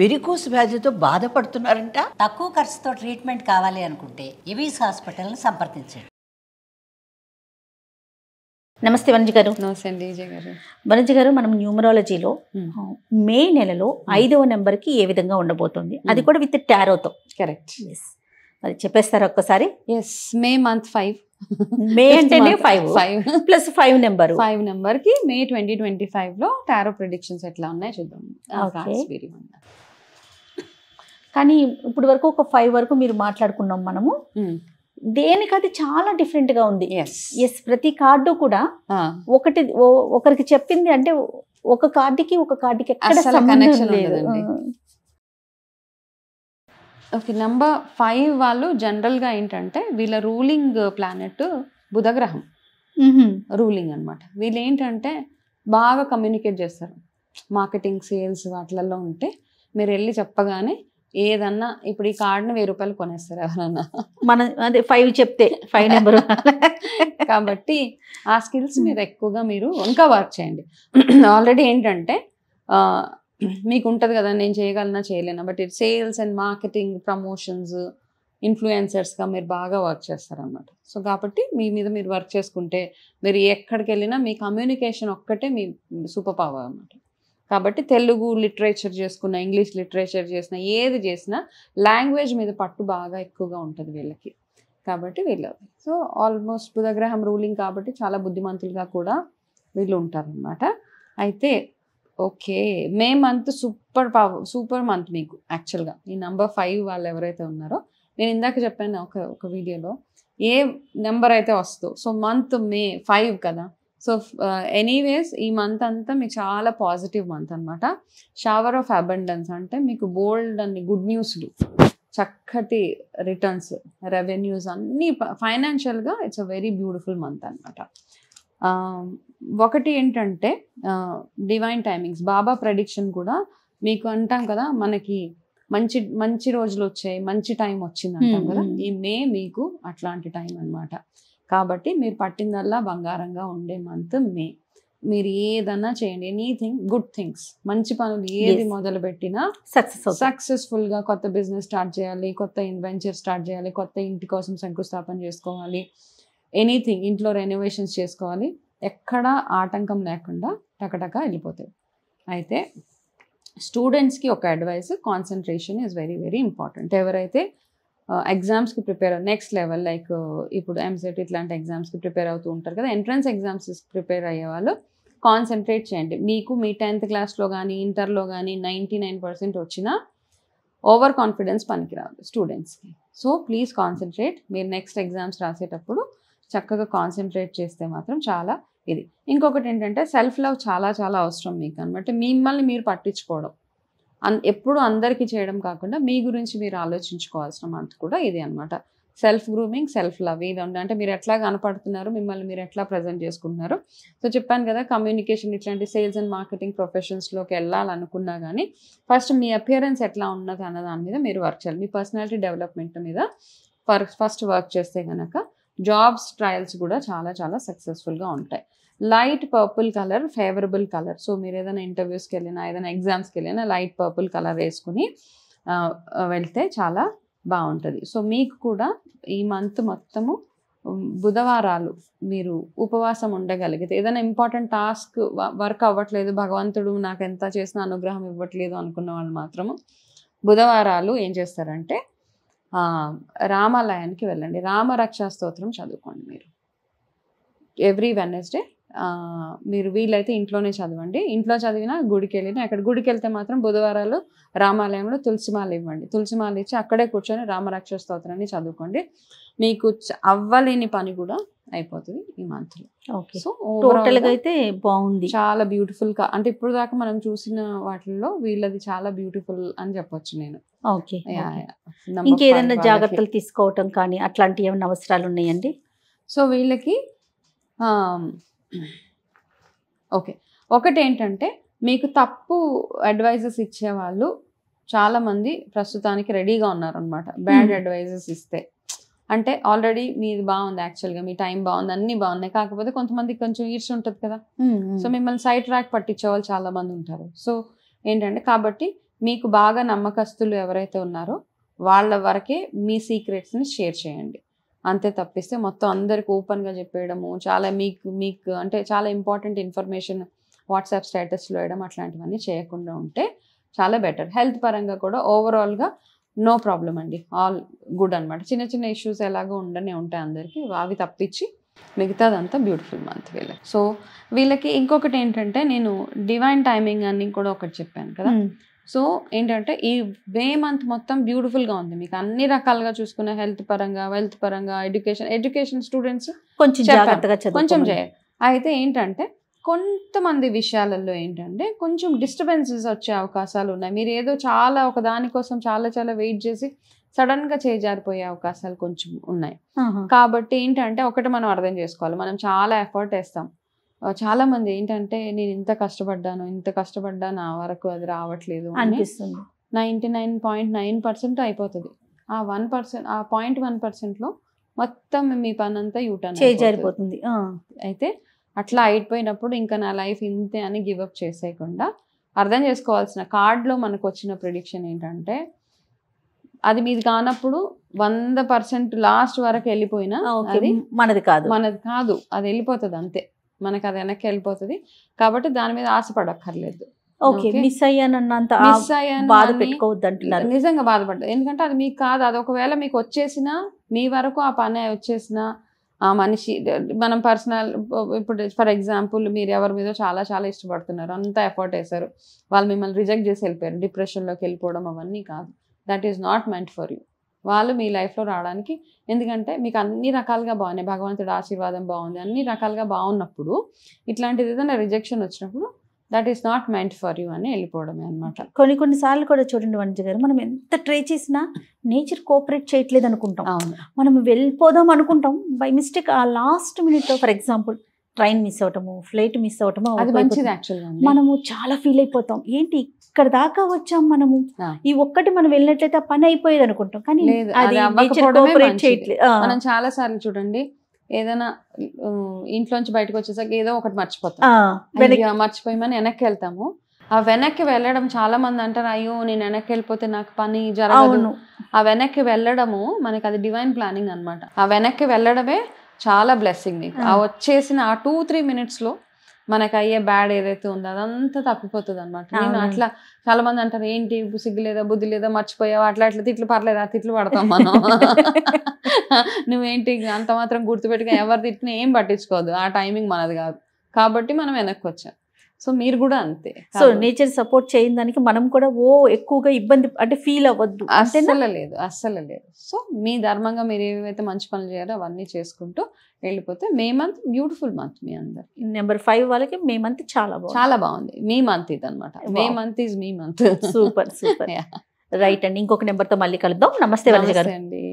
Varicose వ్యాధితో బాధపడుతున్నారంట. తక్కువ ఖర్చుతో ట్రీట్మెంట్ కావాలి అనుకుంటే ఎవిస్ హాస్పిటల్ని సంప్రదించండి. నమస్తే వనజ గారు. నమస్తే అండి విజయ్ గారు. వనజ గారు, మనం న్యూమరాలజీలో మే నెలలో 5వ నెంబర్కి ఏ విధంగా ఉండబోతుంది, అది కూడా విత్ టారోతో. కరెక్ట్. అది చెప్పేస్తారా ఒక్కసారి? Yes, May month 5. మే అంటేనే 5 ప్లస్ 5 నెంబర్. 5 నెంబర్కి మే 2025లో టారో ప్రిడిక్షన్స్ ఎట్లా ఉన్నాయో చూద్దాం. కానీ ఇప్పుడు వరకు ఒక 5 వరకు మీరు మాట్లాడుకున్నాం మనము. దేనికది చాలా డిఫరెంట్ గా ఉంది. ఎస్, ప్రతి కార్డు కూడా ఒకరికి చెప్పింది అంటే ఒక కార్డుకి ఎక్కడ కనెక్షన్ లేదండి. ఓకే, నెంబర్ 5 వాళ్ళు జనరల్గా ఏంటంటే వీళ్ళ రూలింగ్ ప్లానెట్ బుధగ్రహం రూలింగ్ అనమాట. వీళ్ళు ఏంటంటే బాగా కమ్యూనికేట్ చేస్తారు. మార్కెటింగ్, సేల్స్ వాటిలలో ఉంటే మీరు వెళ్ళి చెప్పగానే ఏదన్నా, ఇప్పుడు ఈ కార్డుని 1000 రూపాయలు కొనేస్తారు ఎవరన్నా, మన అదే 5 చెప్తే 5 నెంబర్. కాబట్టి ఆ స్కిల్స్ మీద ఎక్కువగా మీరు ఇంకా వర్క్ చేయండి. ఆల్రెడీ ఏంటంటే మీకు ఉంటుంది కదా, నేను చేయగలనా చేయలేనా, but it sales and marketing, promotions, ఇన్ఫ్లుయెన్సర్స్గా మీరు బాగా వర్క్ చేస్తారనమాట. సో కాబట్టి మీ మీద మీరు వర్క్ చేసుకుంటే మీరు ఎక్కడికి వెళ్ళినా మీ కమ్యూనికేషన్ ఒక్కటే మీ సూపర్ పవర్ అన్నమాట. కాబట్టి తెలుగు లిటరేచర్ చేసుకున్న, ఇంగ్లీష్ లిటరేచర్ చేసిన, ఏది చేసినా లాంగ్వేజ్ మీద పట్టు బాగా ఎక్కువగా ఉంటుంది వీళ్ళకి. కాబట్టి వీళ్ళు సో ఆల్మోస్ట్ బుధగ్రహం రూలింగ్ కాబట్టి చాలా బుద్ధిమంతులుగా కూడా వీళ్ళు ఉంటారనమాట. అయితే okay, May month super month మీకు యాక్చువల్గా. ఈ నెంబర్ 5 వాళ్ళు ఎవరైతే ఉన్నారో, నేను ఇందాక చెప్పాను ఒక వీడియోలో, ఏ నెంబర్ అయితే వస్తుందో, సో మంత్ మే 5 కదా. సో ఎనీవేస్ ఈ మంత్ అంతా మీకు చాలా పాజిటివ్ మంత్ అనమాట. షవర్ ఆఫ్ అబండెన్స్ అంటే మీకు బోల్డ్ అన్ని గుడ్ న్యూస్లు, చక్కటి రిటర్న్స్, రెవెన్యూస్ అన్నీ, ఫైనాన్షియల్గా it's a very beautiful month అనమాట. ఒకటి ఏంటంటే డివైన్ టైమింగ్స్, బాబా ప్రెడిక్షన్ కూడా మీకు అంటాం కదా, మనకి మంచి మంచి రోజులు వచ్చాయి, మంచి టైం వచ్చింది అంటాం కదా. ఈ మే మీకు అట్లాంటి టైం అనమాట. కాబట్టి మీరు పట్టిందల్లా బంగారంగా ఉండే మంత్ మే. మీరు ఏదన్నా చేయండి, ఎనీథింగ్ గుడ్ థింగ్స్, మంచి పనులు ఏది మొదలు పెట్టినా సక్సెస్ఫుల్గా. కొత్త బిజినెస్ స్టార్ట్ చేయాలి, కొత్త ఇన్వెంచర్ స్టార్ట్ చేయాలి, కొత్త ఇంటి కోసం శంకుస్థాపన చేసుకోవాలి, ఎనీథింగ్, ఇంట్లో రెనోవేషన్స్ చేసుకోవాలి, ఎక్కడా ఆటంకం లేకుండా టకటక వెళ్ళిపోతాయి. అయితే స్టూడెంట్స్కి ఒక advice, concentration is very very important. ఎవరైతే ఎగ్జామ్స్కి ప్రిపేర్ నెక్స్ట్ లెవెల్, లైక్ ఇప్పుడు ఎంసెట్ ఇట్లాంటి ఎగ్జామ్స్కి ప్రిపేర్ అవుతూ ఉంటారు కదా, ఎంట్రన్స్ ఎగ్జామ్స్ ప్రిపేర్ అయ్యే వాళ్ళు కాన్సన్ట్రేట్ చేయండి. మీకు మీ 10th క్లాస్లో కానీ ఇంటర్లో కానీ 99% వచ్చినా ఓవర్ కాన్ఫిడెన్స్ పనికిరాదు స్టూడెంట్స్కి. So please concentrate. మీరు నెక్స్ట్ ఎగ్జామ్స్ రాసేటప్పుడు చక్కగా కాన్సన్ట్రేట్ చేస్తే మాత్రం చాలా ఇది. ఇంకొకటి ఏంటంటే సెల్ఫ్ లవ్ చాలా చాలా అవసరం మీకు అనమాట. మిమ్మల్ని మీరు పట్టించుకోవడం, ఎప్పుడు అందరికీ చేయడం కాకుండా మీ గురించి మీరు ఆలోచించుకోవాల్సిన మంత్ కూడా ఇది అనమాట. సెల్ఫ్ గ్రూమింగ్, సెల్ఫ్ లవ్ ఇది అంటే మీరు ఎట్లా కనపడుతున్నారు, మిమ్మల్ని మీరు ఎట్లా ప్రజెంట్ చేసుకుంటున్నారు. సో చెప్పాను కదా, కమ్యూనికేషన్ ఇట్లాంటి సేల్స్ అండ్ మార్కెటింగ్ ప్రొఫెషన్స్లోకి వెళ్ళాలనుకున్నా కానీ ఫస్ట్ మీ అపియరెన్స్ ఎట్లా ఉన్నది అన్న దాని మీద మీరు వర్క్ చేయాలి. మీ పర్సనాలిటీ డెవలప్మెంట్ మీద ఫస్ట్ వర్క్ చేస్తే కనుక జాబ్స్ ట్రయల్స్ కూడా చాలా చాలా సక్సెస్ఫుల్గా ఉంటాయి. Light purple colour favourable colour. So మీరు ఏదైనా ఇంటర్వ్యూస్కి వెళ్ళినా, ఏదైనా ఎగ్జామ్స్కి వెళ్ళినా లైట్ పర్పుల్ కలర్ వేసుకుని వెళ్తే చాలా బాగుంటుంది. సో మీకు కూడా ఈ మంత్ మొత్తము బుధవారాలు మీరు ఉపవాసం ఉండగలిగితే, ఏదైనా ఇంపార్టెంట్ టాస్క్ వర్క్ అవ్వట్లేదు, భగవంతుడు నాకు ఎంత చేసిన అనుగ్రహం ఇవ్వట్లేదు అనుకున్న వాళ్ళు మాత్రము బుధవారాలు ఏం చేస్తారంటే రామాలయానికి వెళ్ళండి, రామరక్షా స్తోత్రం చదువుకోండి. మీరు ఎవ్రీ వెడ్నెస్డే మీరు వీలైతే ఇంట్లోనే చదవండి. ఇంట్లో చదివినా, గుడికి వెళ్ళినా, అక్కడ గుడికి వెళ్తే మాత్రం బుధవారాలు రామాలయంలో తులసిమాల ఇవ్వండి. తులసిమాల ఇచ్చి అక్కడే కూర్చొని రామరక్ష స్తోత్రాన్ని చదువుకోండి. మీకు అవ్వలేని పని కూడా అయిపోతుంది ఈ మంత్లో. ఓకే, సో టోటల్గా అయితే బాగుంది, చాలా బ్యూటిఫుల్గా. అంటే ఇప్పుడు దాకా మనం చూసిన వాటిల్లో వీళ్ళది చాలా బ్యూటిఫుల్ అని చెప్పొచ్చు నేను. ఓకే, ఇంకేదైనా జాగ్రత్తలు తీసుకోవటం కానీ అట్లాంటి ఏమైనా అవసరాలు ఉన్నాయండి? సో వీళ్ళకి ఓకే, ఒకటి ఏంటంటే మీకు తప్పు అడ్వైజెస్ ఇచ్చేవాళ్ళు చాలామంది ప్రస్తుతానికి రెడీగా ఉన్నారనమాట. బ్యాడ్ అడ్వైజెస్ ఇస్తే, అంటే ఆల్రెడీ మీది బాగుంది, యాక్చువల్గా మీ టైం బాగుంది, అన్నీ బాగున్నాయి, కాకపోతే కొంతమందికి కొంచెం ఈర్ష్య ఉంటుంది కదా. సో మిమ్మల్ని సైడ్ ట్రాక్ పట్టించే వాళ్ళు చాలా మంది ఉంటారు. సో ఏంటంటే కాబట్టి మీకు బాగా నమ్మకస్తులు ఎవరైతే ఉన్నారో వాళ్ళ వరకే మీ సీక్రెట్స్ని షేర్ చేయండి. అంతే తప్పిస్తే మొత్తం అందరికి ఓపెన్గా చెప్పేయడము, చాలా మీకు అంటే చాలా ఇంపార్టెంట్ ఇన్ఫర్మేషన్ వాట్సాప్ స్టేటస్లో వేయడం అట్లాంటివన్నీ చేయకుండా ఉంటే చాలా బెటర్. హెల్త్ పరంగా కూడా ఓవరాల్గా నో ప్రాబ్లం అండి, ఆల్ గుడ్ అనమాట. చిన్న చిన్న ఇష్యూస్ ఎలాగో ఉండనే ఉంటాయి అందరికీ, అవి తప్పించి మిగతాదంతా బ్యూటిఫుల్ మంత్ వీళ్ళకి. సో వీళ్ళకి ఇంకొకటి ఏంటంటే, నేను డివైన్ టైమింగ్ అని కూడా ఒకటి చెప్పాను కదా. సో ఏంటంటే ఈ మే మంత్ మొత్తం బ్యూటిఫుల్గా ఉంది మీకు, అన్ని రకాలుగా చూసుకున్న హెల్త్ పరంగా, వెల్త్ పరంగా, ఎడ్యుకేషన్ స్టూడెంట్స్ కొంచెం జాగ్రత్తగా కొంచెం చేయాలి. అయితే ఏంటంటే కొంతమంది విషయాలలో ఏంటంటే కొంచెం డిస్టర్బెన్సెస్ వచ్చే అవకాశాలు ఉన్నాయి. మీరు ఏదో చాలా ఒక దానికోసం చాలా వెయిట్ చేసి సడన్గా చేజారిపోయే అవకాశాలు కొంచెం ఉన్నాయి. కాబట్టి ఏంటంటే ఒకటి మనం అర్థం చేసుకోవాలి, మనం చాలా ఎఫర్ట్ వేస్తాం. చాలా మంది ఏంటంటే నేను ఇంత కష్టపడ్డా నా వరకు అది రావట్లేదు అనిపిస్తుంది. 99.9% అయిపోతుంది. ఆ 1%, ఆ 0.1%లో మొత్తం మీ పని అంతా యూటర్న్ చేజారిపోతుంది. అయితే అట్లా అయిపోయినప్పుడు ఇంకా నా లైఫ్ ఇంతే అని గివప్ చేసేయకుండా అర్థం చేసుకోవాల్సిన కార్డ్లో మనకు వచ్చిన ప్రిడిక్షన్ ఏంటంటే, అది మీది కానప్పుడు 100% లాస్ట్ వరకు వెళ్ళిపోయినా అది మనది కాదు, అది వెళ్ళిపోతుంది అంతే, మనకు అది వెనక్కి వెళ్ళిపోతుంది. కాబట్టి దాని మీద ఆశపడక్కర్లేదు. మిస్ అయ్యానన్నంత బాధ పెట్టుకోవద్దు అంటున్నారు. నిజంగా బాధపడ్డా, ఎందుకంటే అది మీకు కాదు. అది ఒకవేళ మీకు వచ్చేసినా, మీ వరకు ఆ పని వచ్చేసినా, ఆ మనిషి మనం పర్సనల్, ఇప్పుడు ఫర్ ఎగ్జాంపుల్ మీరు ఎవరి మీద చాలా ఇష్టపడుతున్నారు, అంతా ఎఫర్ట్ వేశారు, వాళ్ళు మిమ్మల్ని రిజెక్ట్ చేసి వెళ్ళిపోయారు, డిప్రెషన్లోకి వెళ్ళిపోవడం అవన్నీ కాదు. That is not meant for you. వాళ్ళు మీ లైఫ్లో రావడానికి, ఎందుకంటే మీకు అన్ని రకాలుగా బాగున్నాయి, భగవంతుడి ఆశీర్వాదం బాగుంది, అన్ని రకాలుగా బాగున్నప్పుడు ఇట్లాంటిది ఏదైనా రిజెక్షన్ వచ్చినప్పుడు that is not meant for you అని వెళ్ళిపోవడమే అనమాట. కొన్నిసార్లు కూడా చూడండి వనిజ గారు, మనం ఎంత ట్రై చేసినా నేచర్ కోఆపరేట్ చేయట్లేదు అనుకుంటాం. మనం వెళ్ళిపోదాం అనుకుంటాం, బై మిస్టేక్ ఆ లాస్ట్ మినిట్లో ఫర్ ఎగ్జాంపుల్ ట్రైన్ మిస్ అవటము, ఫ్లైట్ మిస్ అవటము, అది మంచిది యాక్చువల్గా. మనము చాలా ఫీల్ అయిపోతాం, ఏంటి ఇక్కడ దాకా వచ్చాం మనము, ఈ ఒక్కటి మనం వెళ్ళినట్లయితే ఆ పని అయిపోయేది అనుకుంటాం. కానీ మనం చాలా సార్లు చూడండి, ఏదైనా ఇంట్లోంచి బయటకు వచ్చేసాక ఏదో ఒకటి మర్చిపోతాం, మర్చిపోయామని వెనక్కి వెళ్తాము. ఆ వెనక్కి వెళ్ళడం చాలా మంది అంటారు, అయ్యో నేను వెనక్కి వెళ్ళిపోతే నాకు పని జరగదు. ఆ వెనక్కి వెళ్ళడము మనకి అది డివైన్ ప్లానింగ్ అనమాట. ఆ వెనక్కి వెళ్ళడమే చాలా బ్లెస్సింగ్ మీకు. ఆ వచ్చేసిన ఆ 2-3 minutesలో మనకు అయ్యే బ్యాడ్ ఏదైతే ఉందో అదంతా తప్పిపోతుంది అనమాట. నేను అట్లా చాలా మంది అంటారు, ఏంటి సిగ్గు లేదా, బుద్ధి లేదా, మర్చిపోయావు, అట్లా తిట్లు పర్లేదు, ఆ తిట్లు పడతాం మనం. నువ్వేంటి అంత మాత్రం గుర్తుపెట్టుగా ఎవరు తిట్టినా ఏం పట్టించుకోవద్దు, ఆ టైమింగ్ మనది కాదు. కాబట్టి మనం వెనక్కి వచ్చాం. సో మీరు కూడా అంతే. సో నేచర్ సపోర్ట్ చేయని దానికి మనం కూడా ఎక్కువగా ఇబ్బంది అంటే ఫీల్ అవ్వద్దు, అస్సలు లేదు. సో మీ ధర్మంగా మీరు ఏవైతే మంచి పనులు చేయాలో అవన్నీ చేసుకుంటూ వెళ్ళిపోతే మే మంత్ బ్యూటిఫుల్ మంత్ మీ అందరు. నెంబర్ 5 వాళ్ళకి మే మంత్ చాలా బాగుంది. మీ మంత్ ఇది అనమాట. May month is me month. Super right అండి. ఇంకొక నెంబర్తో మళ్ళీ కలుద్దాం. నమస్తే వనిజ గారు. అండి.